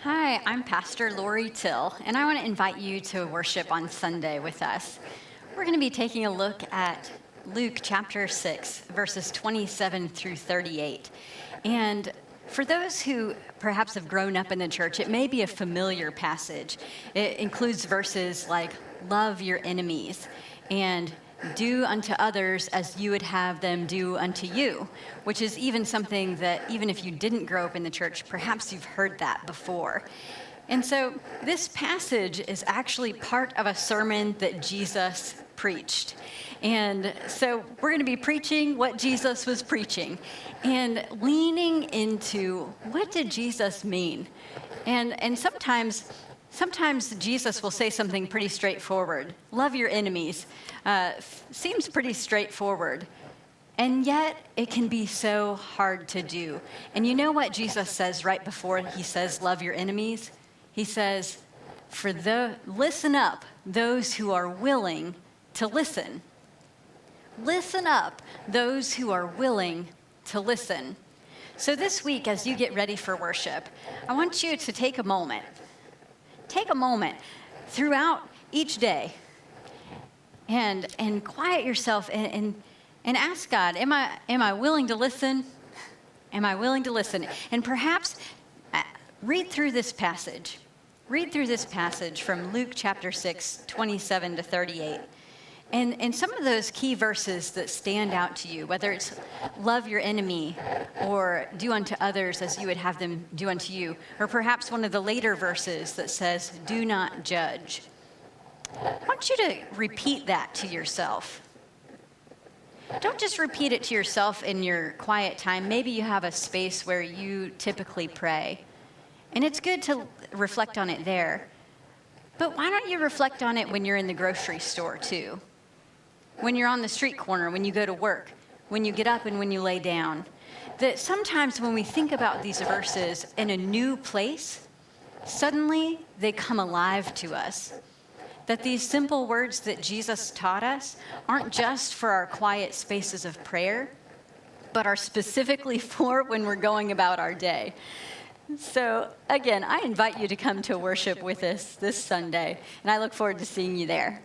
Hi, I'm Pastor Lori Till, and I want to invite you to worship on Sunday with us. We're going to be taking a look at Luke chapter 6, verses 27 through 38. And for those who perhaps have grown up in the church, it may be a familiar passage. It includes verses like, love your enemies, and do unto others as you would have them do unto you, which is even something that even if you didn't grow up in the church, perhaps you've heard that before. And so this passage is actually part of a sermon that Jesus preached. And so we're going to be preaching what Jesus was preaching and leaning into what did Jesus mean? And sometimes Jesus will say something pretty straightforward. Love your enemies. Seems pretty straightforward. And yet, it can be so hard to do. And you know what Jesus says right before he says, love your enemies? He says, listen up, those who are willing to listen. Listen up, those who are willing to listen. So this week, as you get ready for worship, I want you to take a moment. Take a moment throughout each day and quiet yourself and ask God, am I willing to listen? Am I willing to listen? And perhaps read through this passage. Read through this passage from Luke chapter 6, 27 to 38. And some of those key verses that stand out to you, whether it's love your enemy or do unto others as you would have them do unto you, or perhaps one of the later verses that says, do not judge. I want you to repeat that to yourself. Don't just repeat it to yourself in your quiet time. Maybe you have a space where you typically pray, and it's good to reflect on it there. But why don't you reflect on it when you're in the grocery store too? When you're on the street corner, when you go to work, when you get up and when you lay down. That sometimes when we think about these verses in a new place, suddenly they come alive to us. That these simple words that Jesus taught us aren't just for our quiet spaces of prayer, but are specifically for when we're going about our day. So again, I invite you to come to worship with us this Sunday, and I look forward to seeing you there.